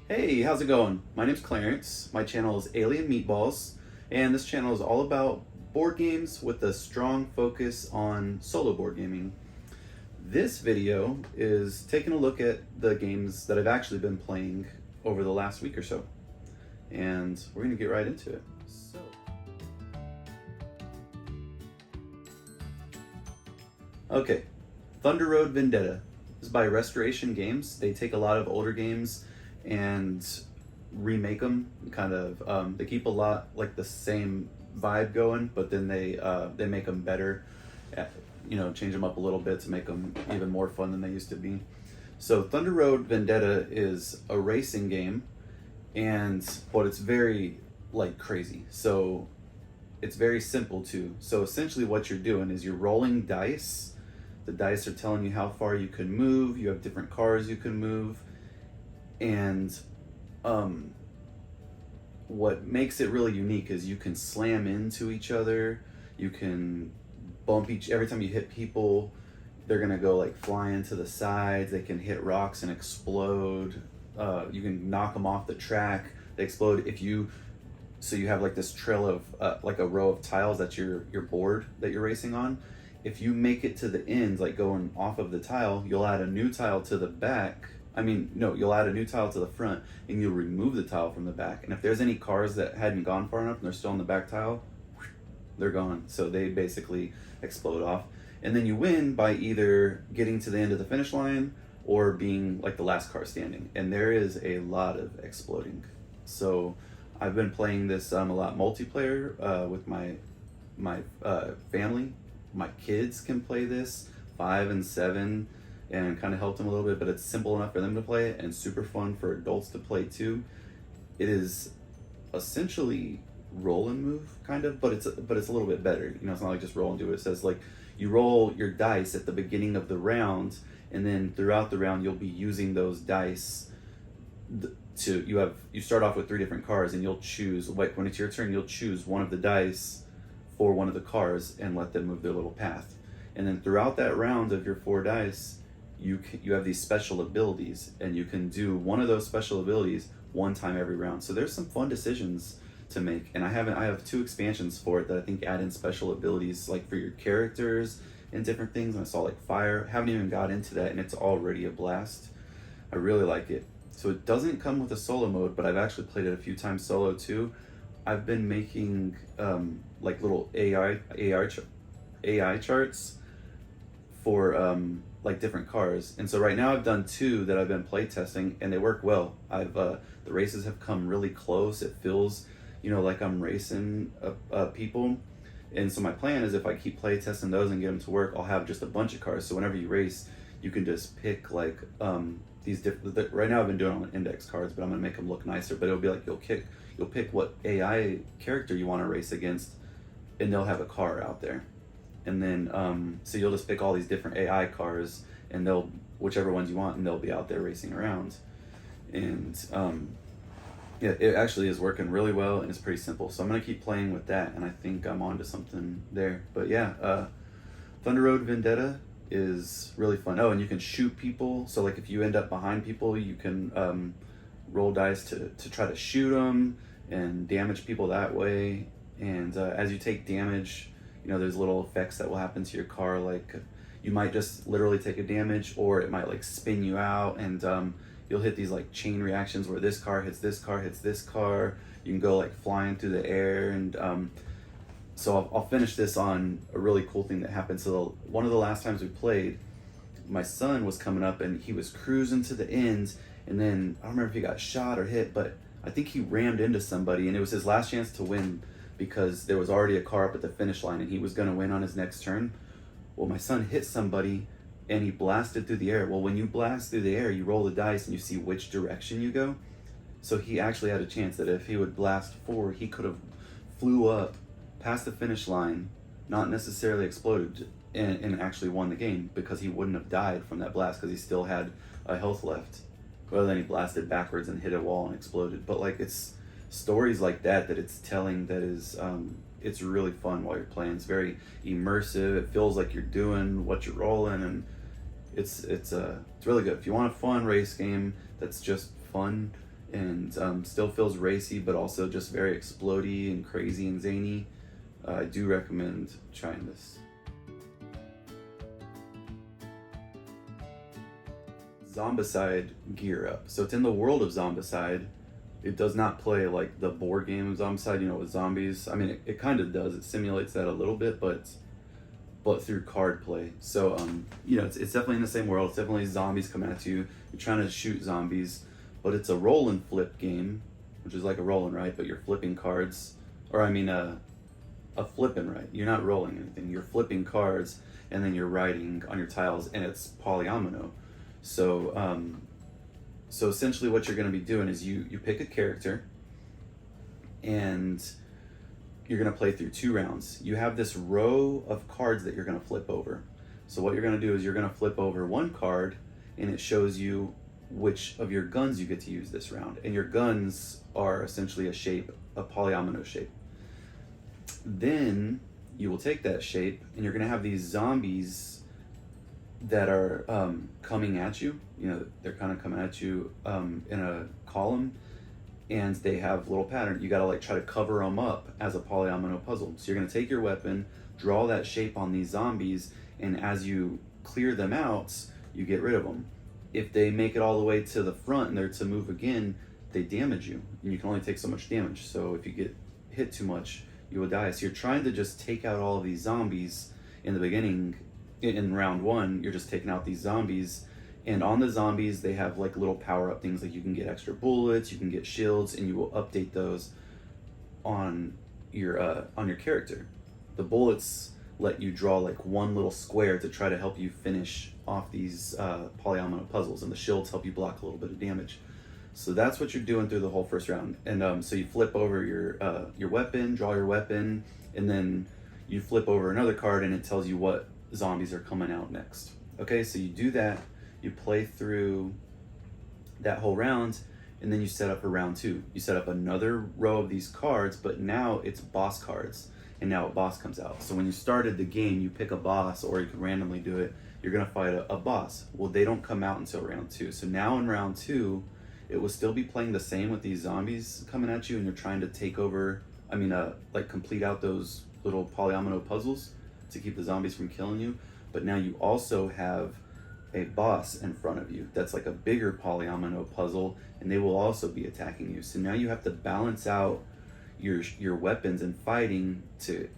Hey, how's it going? My name's Clarence. My channel is Alien Meatballs, and this channel is all about board games with a strong focus on solo board gaming. This video is taking a look at the games that I've actually been playing over the last week or so, and we're gonna get right into it. Okay, ThunderRoad Vendetta. This is by Restoration Games. They take a lot of older games and remake them. They keep a lot like the same vibe going, but then they make them better. Change them up a little bit to make them even more fun than they used to be. So ThunderRoad Vendetta is a racing game, but it's very crazy. So it's very simple too. So essentially what you're doing is you're rolling dice. The dice are telling you how far you can move. You have different cars you can move. And what makes it really unique is you can slam into each other. You can every time you hit people, they're gonna go flying to the sides. They can hit rocks and explode. You can knock them off the track. They explode so you have this trail of a row of tiles that's your board that you're racing on. If you make it to the ends, going off of the tile, you'll add a new tile to the back. You'll add a new tile to the front, and you'll remove the tile from the back. And if there's any cars that hadn't gone far enough and they're still on the back tile, they're gone. So they basically explode off. And then you win by either getting to the end of the finish line or being the last car standing. And there is a lot of exploding. So I've been playing this a lot multiplayer with my family. My kids can play this, 5 and 7, and kind of help them a little bit, but it's simple enough for them to play and super fun for adults to play too. It is essentially roll and move but it's a little bit better. It's not just roll and do it. It says you roll your dice at the beginning of the round, and then throughout the round you'll be using those dice you start off with 3 different cars, and you'll choose when it's your turn, you'll choose one of the dice for one of the cars and let them move their little path. And then throughout that round of your 4 dice, you have these special abilities, and you can do one of those special abilities one time every round. So there's some fun decisions to make, and I have 2 expansions for it that I think add in special abilities for your characters and different things. And I saw fire. Haven't even got into that, and it's already a blast. I really like it. So it doesn't come with a solo mode, but I've actually played it a few times solo too. I've been making little AI charts for different cars, and so right now I've done 2 that I've been play testing, and they work well. The races have come really close. It feels like I'm racing people, and so my plan is if I keep play testing those and get them to work, I'll have just a bunch of cars. So whenever you race, you can just pick these different. Right now I've been doing it on index cards, but I'm gonna make them look nicer. But it'll be you'll pick what AI character you want to race against, and they'll have a car out there. And then, so you'll just pick all these different AI cars, and whichever ones you want, and they'll be out there racing around. And yeah, it actually is working really well, and it's pretty simple. So I'm gonna keep playing with that, and I think I'm onto something there. But yeah, ThunderRoad Vendetta is really fun. Oh, and you can shoot people. So if you end up behind people, you can roll dice to try to shoot them and damage people that way. And as you take damage, there's little effects that will happen to your car. You might just literally take a damage, or it might spin you out, and you'll hit these chain reactions where this car hits this car hits this car. You can go flying through the air. And so I'll finish this on a really cool thing that happened. So one of the last times we played, my son was coming up, and he was cruising to the end, and then I don't remember if he got shot or hit, but I think he rammed into somebody, and it was his last chance to win because there was already a car up at the finish line, and he was going to win on his next turn. Well, my son hit somebody, and he blasted through the air. Well, when you blast through the air, you roll the dice, and you see which direction you go. So he actually had a chance that if he would blast forward, he could have flew up past the finish line, not necessarily exploded, and actually won the game, because he wouldn't have died from that blast because he still had a health left. Well, then he blasted backwards and hit a wall and exploded. But it's stories like that it's telling that is it's really fun while you're playing. It's very immersive. It feels like you're doing what you're rolling, and it's really good. If you want a fun race game that's just fun and still feels racy, but also just very explodey and crazy and zany. I do recommend trying this. Zombicide Gear Up. So it's in the world of Zombicide. It does not play like the board game of Zombicide, you know, with zombies. I mean, it kind of does. It simulates that a little bit, but through card play. So, you know, it's definitely in the same world. It's definitely zombies coming at you. You're trying to shoot zombies, but it's a roll and flip game, which is like a roll and write, but you're flipping cards. Or I mean, a flip and write. You're not rolling anything. You're flipping cards, and then you're writing on your tiles, and it's polyomino. So, so essentially what you're going to be doing is you pick a character, and you're going to play through 2 rounds. You have this row of cards that you're going to flip over. So what you're going to do is you're going to flip over 1 card, and it shows you which of your guns you get to use this round. And your guns are essentially a polyomino shape. Then you will take that shape, and you're going to have these zombies that are coming at you. You know, they're kind of coming at you in a column, and they have little pattern. You got to like try to cover them up as a polyomino puzzle. So you're going to take your weapon, draw that shape on these zombies, and as you clear them out, you get rid of them. If they make it all the way to the front and they're to move again, they damage you, and you can only take so much damage. So if you get hit too much, you will die. So you're trying to just take out all of these zombies in the beginning. In round 1, you're just taking out these zombies, and on the zombies they have like little power-up things, like you can get extra bullets, you can get shields, and you will update those on your character. The bullets let you draw like one little square to try to help you finish off these polyomino puzzles, and the shields help you block a little bit of damage. So that's what you're doing through the whole first round. And so you flip over your weapon, draw your weapon, and then you flip over another card, and it tells you what zombies are coming out next. Okay, so you do that, you play through that whole round, and then you set up for round 2. You set up another row of these cards, but now it's boss cards, and now a boss comes out. So when you started the game, you pick a boss, or you can randomly do it. You're gonna fight a boss. Well, they don't come out until round 2. So now in round 2, it will still be playing the same with these zombies coming at you, and you're trying to take over, like complete out those little polyomino puzzles to keep the zombies from killing you. But now you also have a boss in front of you that's like a bigger polyomino puzzle, and they will also be attacking you. So now you have to balance out your weapons and fighting to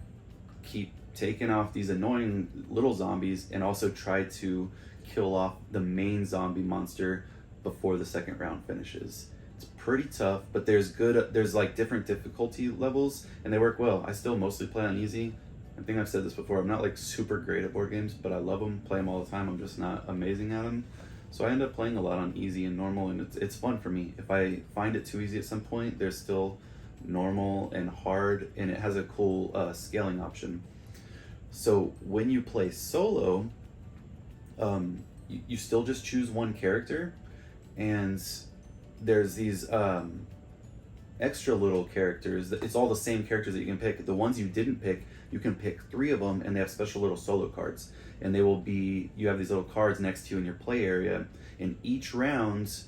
keep taking off these annoying little zombies, and also try to kill off the main zombie monster before the second round finishes. It's pretty tough, but there's like different difficulty levels, and they work well. I still mostly play on easy. I think I've said this before, I'm not like super great at board games, but I love them, play them all the time. I'm just not amazing at them. So I end up playing a lot on easy and normal, and it's fun for me. If I find it too easy at some point, there's still normal and hard, and it has a cool scaling option. So when you play solo, you still just choose one character, and there's these extra little characters. It's all the same characters that you can pick. The ones you didn't pick, you can pick 3 of them, and they have special little solo cards. And they will be, you have these little cards next to you in your play area. In each round,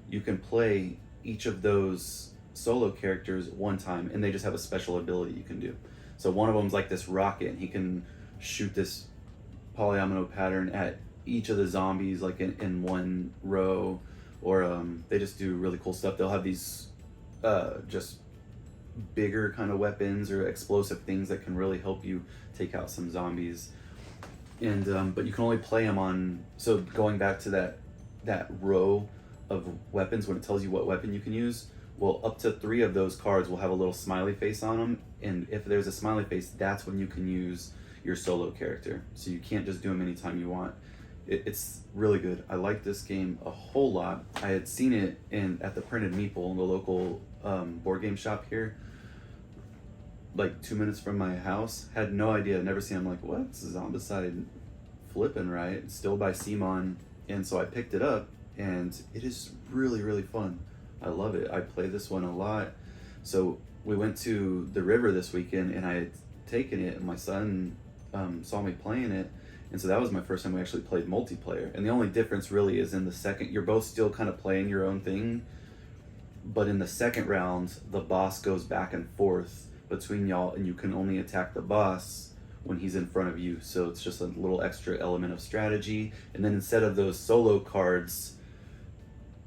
you can play each of those solo characters 1 time, and they just have a special ability you can do. So one of them's like this rocket, and he can shoot this polyomino pattern at each of the zombies like in 1 row. Or they just do really cool stuff. They'll have these just bigger kind of weapons or explosive things that can really help you take out some zombies. And but you can only play them on, so going back to that row of weapons, when it tells you what weapon you can use, well, up to 3 of those cards will have a little smiley face on them, and if there's a smiley face, that's when you can use your solo character. So you can't just do them anytime you want. It's really good. I like this game a whole lot. I had seen it at the Printed Meeple, the local board game shop here, like 2 minutes from my house. Had no idea, never seen it. I'm like, what's Zombicide flipping right? Still by Simon. And so I picked it up, and it is really, really fun. I love it. I play this one a lot. So we went to the river this weekend, and I had taken it, and my son saw me playing it. And so that was my first time we actually played multiplayer. And the only difference really is in the second, you're both still kind of playing your own thing, But in the second round, the boss goes back and forth between y'all, and you can only attack the boss when he's in front of you. So it's just a little extra element of strategy. And then instead of those solo cards,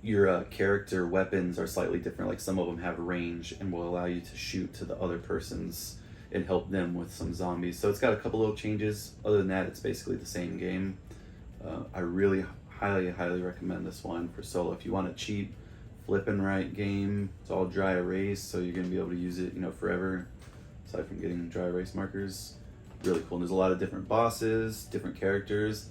your character weapons are slightly different. Like some of them have range and will allow you to shoot to the other person's and help them with some zombies. So it's got a couple little changes. Other than that, it's basically the same game. I really highly recommend this one for solo. If you want a cheap flip and right game, it's all dry erase, so you're gonna be able to use it, forever, aside from getting dry erase markers. Really cool. And there's a lot of different bosses, different characters.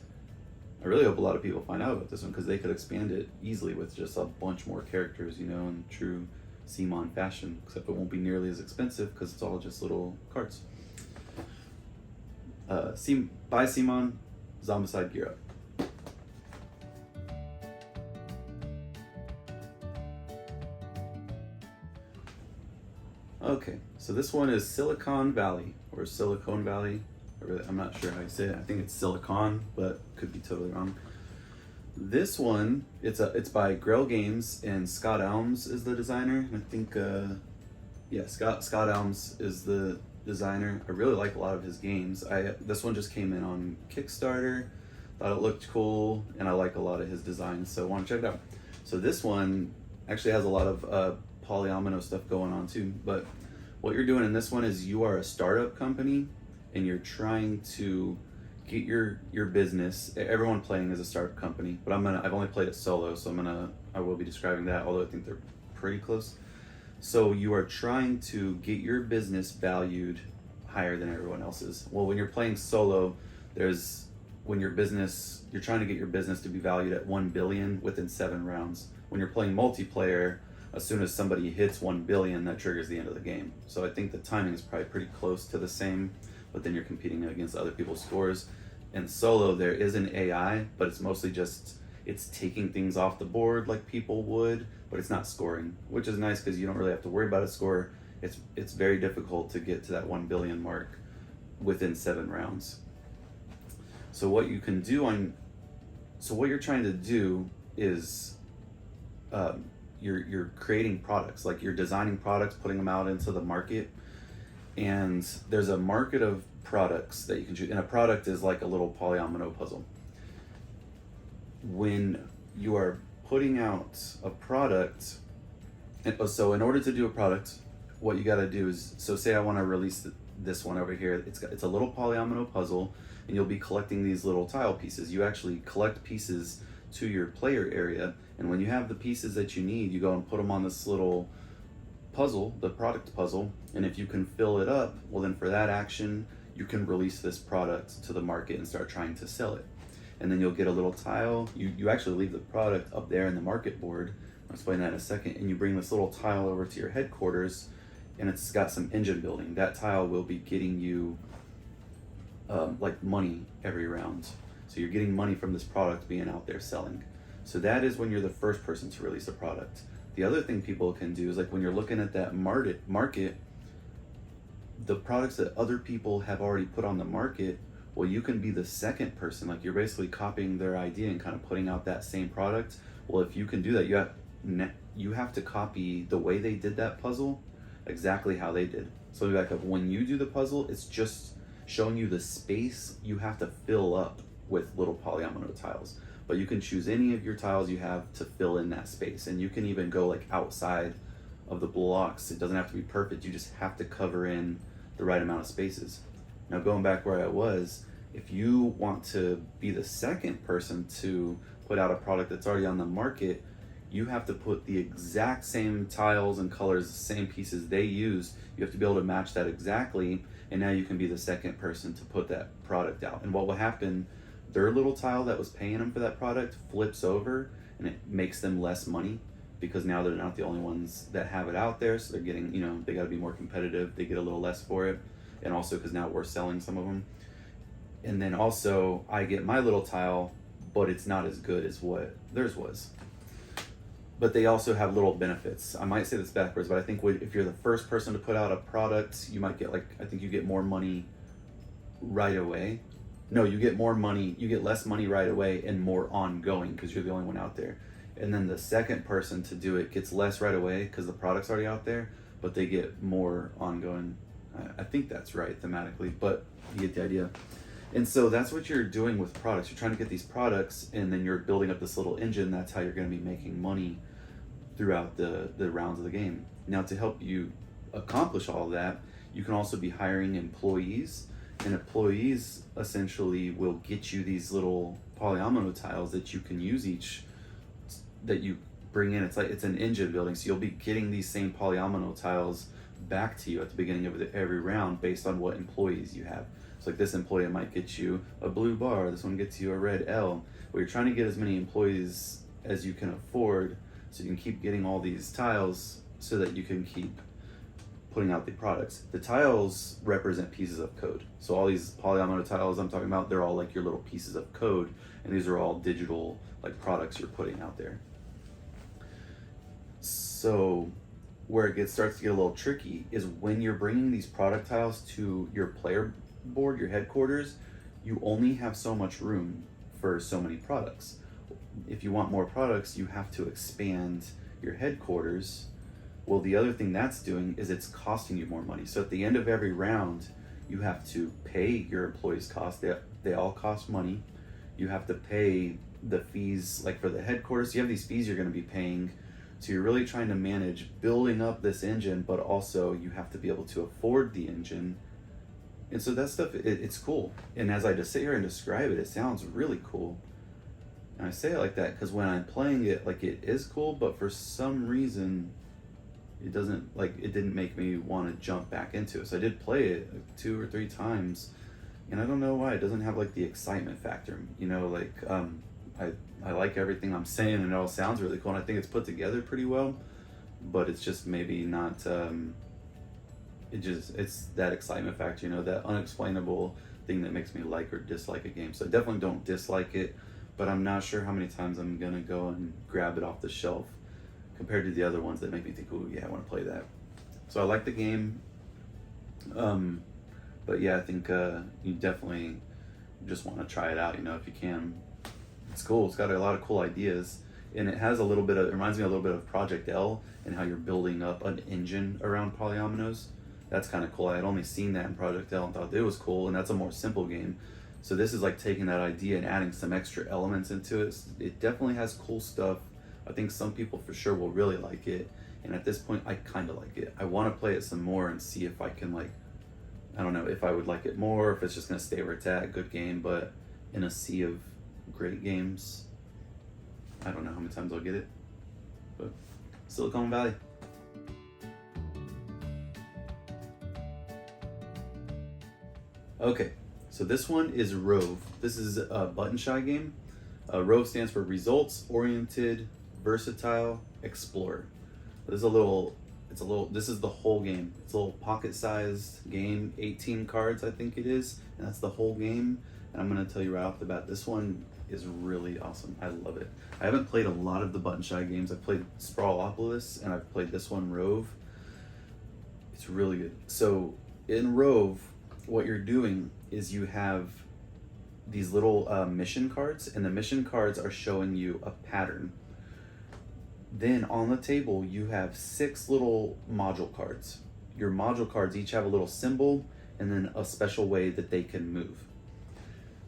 I really hope a lot of people find out about this one because they could expand it easily with just a bunch more characters, in true CMON fashion, except it won't be nearly as expensive because it's all just little cards. Buy CMON, Zombicide Gear Up. Okay, so this one is Silicon Valley, or Silicon Valley. I'm not sure how you say it. I think it's Silicon, but could be totally wrong. This one, it's by Grell Games, and Scott Elms is the designer. I think, Scott Elms is the designer. I really like a lot of his games. This one just came in on Kickstarter. Thought it looked cool, and I like a lot of his designs, so I want to check it out. So this one actually has a lot of polyomino stuff going on too, but what you're doing in this one is you are a startup company and you're trying to get your business. Everyone playing is a startup company, but I've only played it solo, so I will be describing that, although I think they're pretty close. So you are trying to get your business valued higher than everyone else's. Well, when you're playing solo, you're trying to get your business to be valued at 1 billion within 7 rounds. When you're playing multiplayer, as soon as somebody hits 1 billion, that triggers the end of the game. So I think the timing is probably pretty close to the same, but then you're competing against other people's scores. In solo, there is an AI, but it's mostly just, it's taking things off the board like people would, but it's not scoring, which is nice because you don't really have to worry about a score. It's very difficult to get to that 1 billion mark within 7 rounds. So what you're trying to do is, you're creating products, like you're designing products, putting them out into the market, and there's a market of products that you can choose, and a product is like a little polyomino puzzle. When you are putting out a product, so in order to do a product, what you got to do is, so say I want to release this one over here. It's a little polyomino puzzle, and you'll be collecting these little tile pieces. You actually collect pieces to your player area, and when you have the pieces that you need, you go and put them on this little puzzle, the product puzzle, and if you can fill it up, well then for that action you can release this product to the market and start trying to sell it. And then you'll get a little tile. You actually leave the product up there in the market board. I'll explain that in a second. And you bring this little tile over to your headquarters, and it's got some engine building. That tile will be getting you like money every round. So you're getting money from this product being out there selling. So that is when you're the first person to release a product. The other thing people can do is, like, when you're looking at that market, the products that other people have already put on the market, well, you can be the second person. Like, you're basically copying their idea and kind of putting out that same product. Well, if you can do that, you have to copy the way they did that puzzle, exactly how they did. So back up, when you do the puzzle, it's just showing you the space you have to fill up with little polyomino tiles. But you can choose any of your tiles you have to fill in that space, and you can even go like outside of the blocks. It doesn't have to be perfect. You just have to cover in the right amount of spaces. Now, going back where I was, if you want to be the second person to put out a product that's already on the market, you have to put the exact same tiles and colors, the same pieces they use. You have to be able to match that exactly, and now you can be the second person to put that product out. And what will happen, their little tile that was paying them for that product flips over, and it makes them less money because now they're not the only ones that have it out there. So they're getting, they got to be more competitive. They get a little less for it. And also because now we're selling some of them. And then also I get my little tile, but it's not as good as what theirs was. But they also have little benefits. I might say this backwards, but I think if you're the first person to put out a product, you might get I think you get more money right away. No, you get more money, you get less money right away and more ongoing because you're the only one out there. and then the second person to do it gets less right away because the product's already out there, but they get more ongoing. I think that's right thematically, but you get the idea. And so that's what you're doing with products. You're trying to get these products, and then you're building up this little engine. That's how you're going to be making money throughout the rounds of the game. Now, to help you accomplish all of that, you can also be hiring employees, and employees essentially will get you these little polyomino tiles that you can use that you bring in. It's like it's an engine building, so you'll be getting these same polyomino tiles back to you at the beginning of every round based on what employees you have. So like this employee might get you a blue bar, this one gets you a red L. Well, you're trying to get as many employees as you can afford so you can keep getting all these tiles so that you can keep putting out the products. The tiles represent pieces of code. So all these polyomino tiles I'm talking about, they're all like your little pieces of code, and these are all digital like products you're putting out there. So where it starts to get a little tricky is when you're bringing these product tiles to your player board, your headquarters, you only have so much room for so many products. If you want more products, you have to expand your headquarters. Well, the other thing that's doing is it's costing you more money. So at the end of every round, you have to pay your employees costs. They all cost money. You have to pay the fees, like for the headquarters. You have these fees you're going to be paying. So you're really trying to manage building up this engine, but also you have to be able to afford the engine. And so that stuff, it's cool. And as I just sit here and describe it, it sounds really cool. And I say it like that because when I'm playing it, like it is cool, but for some reason, it didn't make me want to jump back into it. So I did play it like 2 or 3 times, and I don't know why it doesn't have like the excitement factor. You know, like I like everything I'm saying, and it all sounds really cool, and I think it's put together pretty well, but it's just maybe not. It's that excitement factor, you know, that unexplainable thing that makes me like or dislike a game. So I definitely don't dislike it, but I'm not sure how many times I'm gonna go and grab it off the shelf compared to the other ones that make me think, oh yeah, I want to play that. So I like the game, but yeah, I think you definitely just want to try it out, you know, if you can. It's cool. It's got a lot of cool ideas, and it has it reminds me a little bit of Project L and how you're building up an engine around polyominoes. That's kind of cool. I had only seen that in Project L and thought it was cool, and that's a more simple game. So this is like taking that idea and adding some extra elements into it. It definitely has cool stuff. I think some people for sure will really like it, and at this point I kind of like it. I want to play it some more and see if I can I don't know if I would like it more, if it's just going to stay where it's at. Good game, but in a sea of great games, I don't know how many times I'll get it, but Silicon Valley. Okay, so this one is Rove. This is a button shy game. Rove stands for Results Oriented Versatile Explorer. This is the whole game. It's a little pocket-sized game, 18 cards I think it is, and that's the whole game. And I'm gonna tell you right off the bat, this one is really awesome. I love it. I haven't played a lot of the button shy games. I've played Sprawlopolis and I've played this one, Rove. It's really good. So in Rove, what you're doing is you have these little mission cards, and the mission cards are showing you a pattern. Then on the table, you have 6 little module cards. Your module cards each have a little symbol and then a special way that they can move.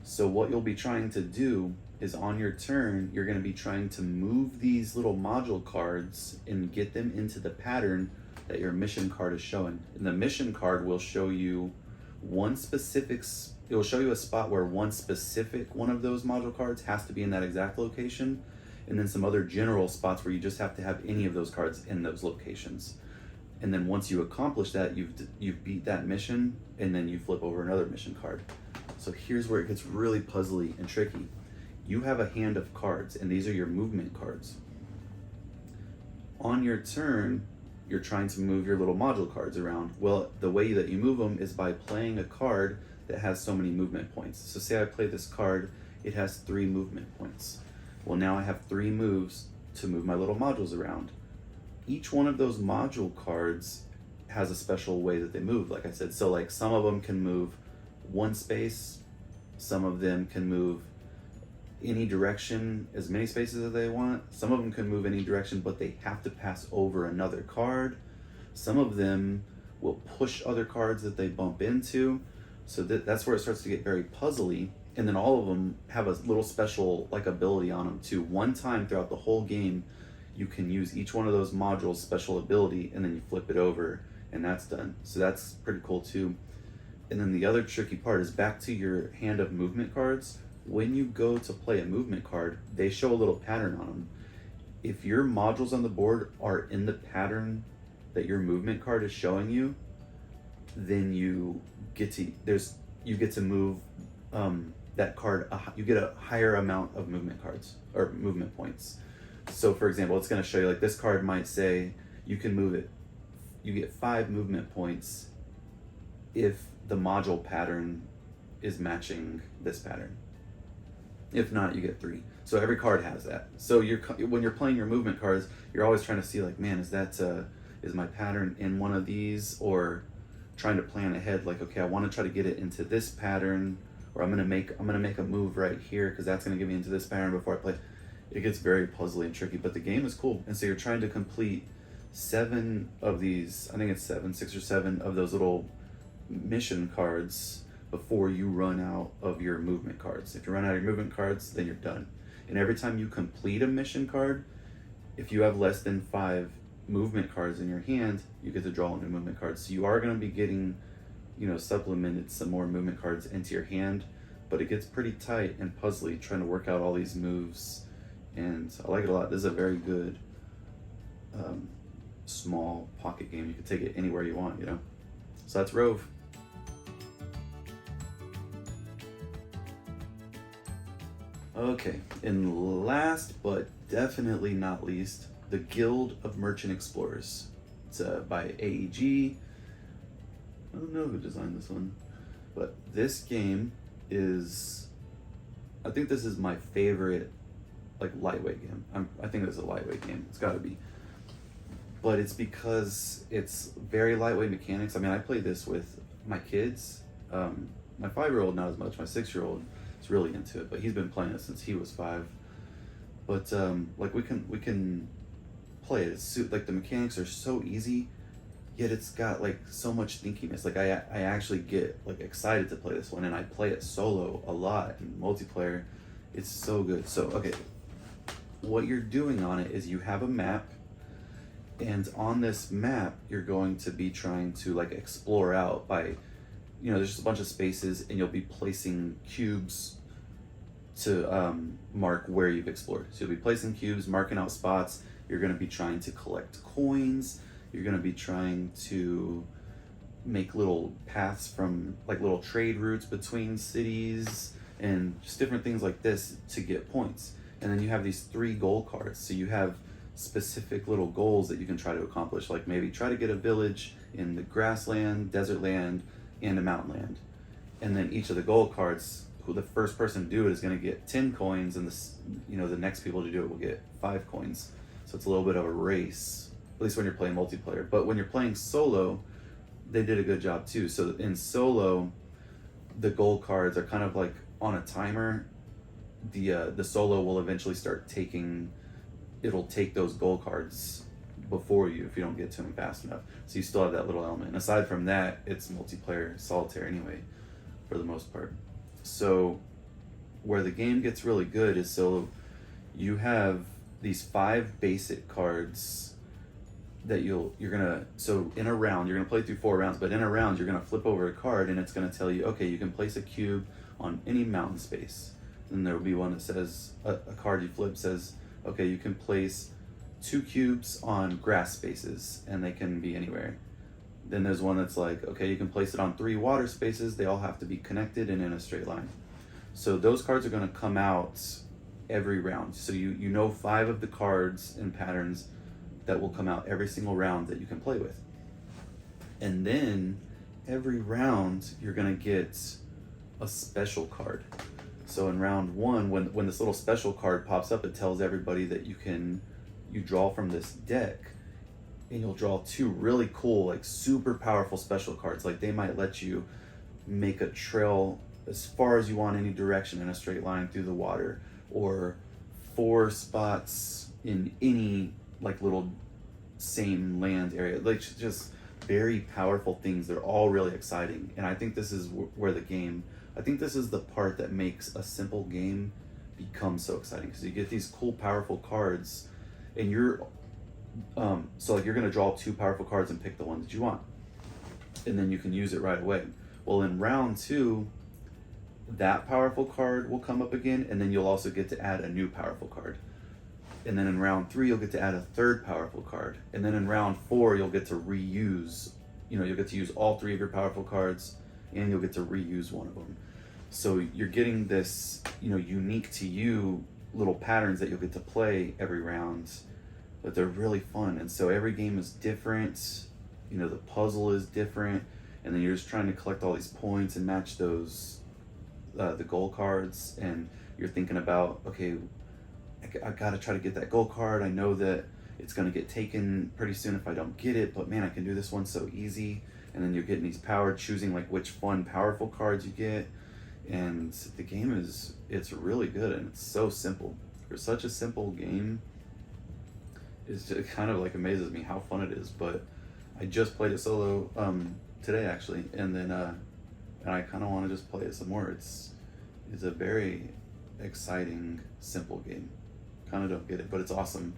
So what you'll be trying to do is on your turn, you're going to be trying to move these little module cards and get them into the pattern that your mission card is showing. And the mission card will show you it will show you a spot where one specific one of those module cards has to be in that exact location, and then some other general spots where you just have to have any of those cards in those locations. And then once you accomplish that, you've beat that mission, and then you flip over another mission card. So here's where it gets really puzzly and tricky. You have a hand of cards, and these are your movement cards. On your turn, you're trying to move your little module cards around. Well, the way that you move them is by playing a card that has so many movement points. So say I play this card, it has 3 movement points. Well, now I have 3 moves to move my little modules around. Each one of those module cards has a special way that they move, like I said. So like some of them can move 1 space, some of them can move any direction, as many spaces as they want. Some of them can move any direction, but they have to pass over another card. Some of them will push other cards that they bump into. So that's where it starts to get very puzzly. And then all of them have a little special like ability on them too. One time throughout the whole game, you can use each one of those modules' special ability, and then you flip it over, and that's done. So that's pretty cool too. And then the other tricky part is back to your hand of movement cards. When you go to play a movement card, they show a little pattern on them. If your modules on the board are in the pattern that your movement card is showing you, then you get to move that card. You get a higher amount of movement cards or movement points. So for example, it's going to show you like this card might say you can move it. You get 5 movement points if the module pattern is matching this pattern. If not, you get 3. So every card has that. So when you're playing your movement cards, you're always trying to see like, man, is my pattern in one of these, or trying to plan ahead like, okay, I want to try to get it into this pattern, or I'm gonna make a move right here because that's gonna get me into this pattern before I play. It gets very puzzly and tricky, but the game is cool. And so you're trying to complete 7 of these, I think it's 6 or 7 of those little mission cards before you run out of your movement cards. If you run out of your movement cards, then you're done. And every time you complete a mission card, if you have less than 5 movement cards in your hand, you get to draw a new movement card. So you are going to be getting, supplemented some more movement cards into your hand, but it gets pretty tight and puzzly trying to work out all these moves. And I like it a lot. This is a very good small pocket game. You can take it anywhere you want, So that's Rove. Okay, and last but definitely not least, the Guild of Merchant Explorers. It's by AEG. I don't know who designed this one, but this game is, I think this is my favorite lightweight game. I think it's a lightweight game. It's got to be. But it's because it's very lightweight mechanics. I mean, I play this with my kids. My 5-year-old not as much. My 6-year-old is really into it, but he's been playing it since he was 5. But we can play it. It's the mechanics are so easy, yet it's got so much thinkiness. I actually get excited to play this one, and I play it solo a lot in multiplayer. It's so good. So okay, what you're doing on it is you have a map, and on this map you're going to be trying to explore out by, there's just a bunch of spaces, and you'll be placing cubes to mark where you've explored. So you'll be placing cubes, marking out spots. You're going to be trying to collect coins. You're going to be trying to make little paths from little trade routes between cities and just different things like this to get points. And then you have these 3 goal cards. So you have specific little goals that you can try to accomplish, like maybe try to get a village in the grassland, desert land, and a mountain land. And then each of the goal cards, who the first person to do it is going to get 10 coins, and the next people to do it will get 5 coins. So it's a little bit of a race, at least when you're playing multiplayer. But when you're playing solo, they did a good job too. So in solo, the goal cards are kind of on a timer. The solo will eventually start it'll take those goal cards before you if you don't get to them fast enough. So you still have that little element. And aside from that, it's multiplayer solitaire anyway, for the most part. So where the game gets really good is, so you have these 5 basic cards that so in a round, you're gonna play through 4 rounds, but in a round you're gonna flip over a card, and it's gonna tell you, okay, you can place a cube on any mountain space. Then there will be one that says, a card you flip says, okay, you can place 2 cubes on grass spaces, and they can be anywhere. Then there's one that's okay, you can place it on 3 water spaces. They all have to be connected and in a straight line. So those cards are going to come out every round. So you know 5 of the cards and patterns that will come out every single round that you can play with. And then every round you're going to get a special card. So in round 1, when this little special card pops up, it tells everybody that you draw from this deck, and you'll draw 2 really cool, super powerful special cards. They might let you make a trail as far as you want, any direction in a straight line through the water, or 4 spots in any like little same land area. Like just very powerful things. They're all really exciting, and I think this is where the game. I think this is the part that makes a simple game become so exciting, because you get these cool, powerful cards, and you're so like you're gonna draw 2 powerful cards and pick the one that you want, and then you can use it right away. Well, in round 2, that powerful card will come up again, and then you'll also get to add a new powerful card. And then in round 3, you'll get to add a 3rd powerful card. And then in round 4, you'll get to reuse, you'll get to use all 3 of your powerful cards, and you'll get to reuse one of them. So you're getting this, unique to you little patterns that you'll get to play every round, but they're really fun. And so every game is different, the puzzle is different, and then you're just trying to collect all these points and match those, the goal cards, and you're thinking about, okay, I gotta try to get that gold card. I know that it's gonna get taken pretty soon if I don't get it, but man, I can do this one so easy. And then you're getting these choosing like which fun, powerful cards you get. And the game it's really good, and it's so simple. For such a simple game, it kind of like amazes me how fun it is. But I just played it solo today actually, and then and I kind of want to just play it some more. It's a very exciting, simple game. Kind of don't get it, but it's awesome.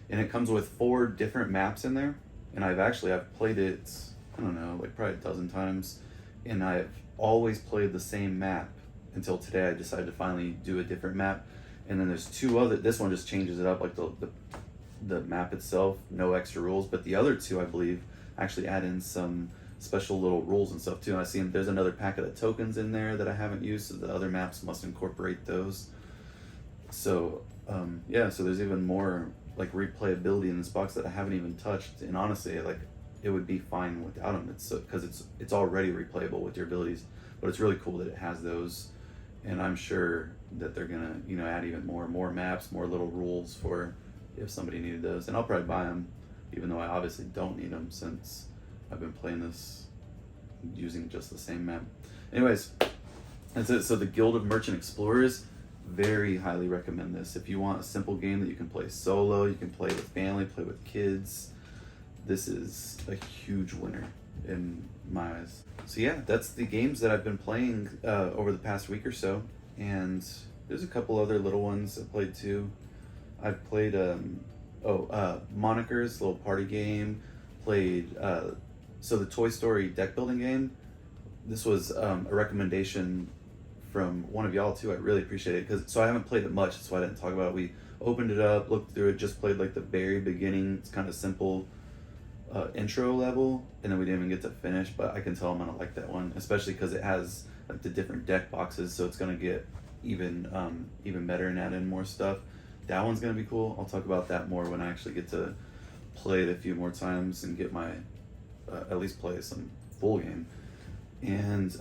And it comes with 4 different maps in there, and I've played it, I don't know, like probably a dozen times, and I've always played the same map until today. I decided to finally do a different map, and then there's 2 other. This one just changes it up, like the map itself, no extra rules, but the other 2, I believe, actually add in some special little rules and stuff too. And I see there's another packet of tokens in there that I haven't used, so the other maps must incorporate those. So so there's even more like replayability in this box that I haven't even touched, and honestly, like, it would be fine without them. It's because it's already replayable with your abilities, but it's really cool that it has those, and I'm sure that they're gonna add even more maps, more little rules for if somebody needed those, and I'll probably buy them, even though I obviously don't need them since I've been playing this using just the same map. Anyways, that's it. So the Guild of Merchant Explorers, very highly recommend this. If you want a simple game that you can play solo, you can play with family, play with kids, this is a huge winner in my eyes. So yeah, that's the games that I've been playing over the past week or so, and there's a couple other little ones I played too. I've played Moniker's little party game, played so the Toy Story deck building game. This was a recommendation from one of y'all too. I really appreciate it, so I haven't played it much, that's why I didn't talk about it. We opened it up, looked through it, just played like the very beginning. It's kind of simple intro level, and then we didn't even get to finish, but I can tell I'm gonna like that one, especially because it has like the different deck boxes, so it's gonna get even better and add in more stuff. That one's gonna be cool. I'll talk about that more when I actually get to play it a few more times and get my at least play some full game. And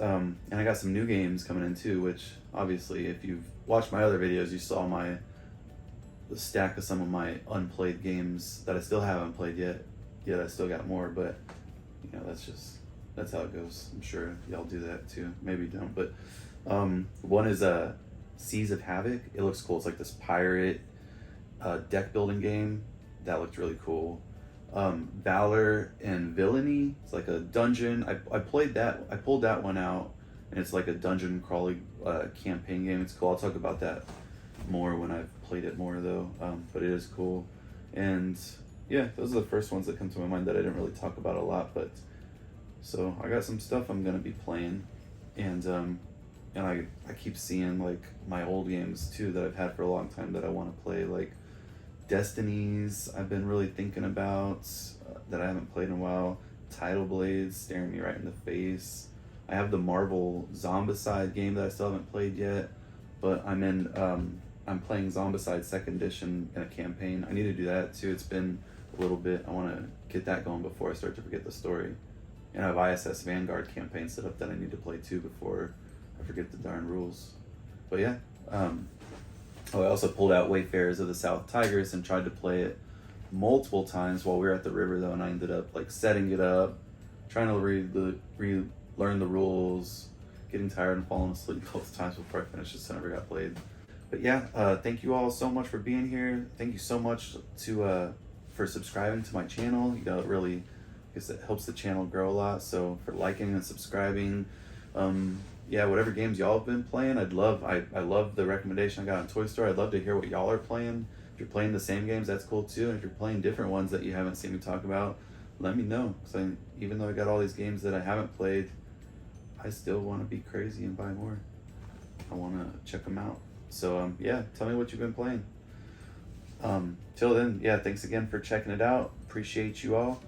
I got some new games coming in too, which obviously if you've watched my other videos, you saw the stack of some of my unplayed games that I still haven't played yet. I still got more, but that's how it goes. I'm sure y'all do that too. Maybe you don't, but one is Seas of Havoc. It looks cool. It's like this pirate deck building game that looked really cool. Valor and Villainy. It's like a dungeon. I played that. I pulled that one out, and it's like a dungeon crawling campaign game. It's cool. I'll talk about that more when I've played it more though. But it is cool, and yeah, those are the first ones that come to my mind that I didn't really talk about a lot. But so I got some stuff I'm gonna be playing, and I keep seeing like my old games too that I've had for a long time that I want to play, like Destinies. I've been really thinking about that I haven't played in a while. Tidal Blades staring me right in the face. I have the Marvel Zombicide game that I still haven't played yet, but I'm playing Zombicide 2nd edition in a campaign. I need to do that too. It's been a little bit. I want to get that going before I start to forget the story. And I have ISS Vanguard campaign set up that I need to play too before I forget the darn rules. But yeah, I also pulled out Wayfarers of the South Tigris and tried to play it multiple times while we were at the river though, and I ended up like setting it up, trying to relearn the rules, getting tired and falling asleep both times before I finished it, so I never got played. But yeah, thank you all so much for being here. Thank you so much to for subscribing to my channel. You know, it really, I guess it helps the channel grow a lot. So for liking and subscribing, yeah, whatever games y'all have been playing, I love the recommendation I got on Toy Store. I'd love to hear what y'all are playing. If you're playing the same games, that's cool too. And if you're playing different ones that you haven't seen me talk about, let me know. So even though I got all these games that I haven't played, I still want to be crazy and buy more. I want to check them out. So yeah, tell me what you've been playing. Till then, yeah, thanks again for checking it out. Appreciate you all.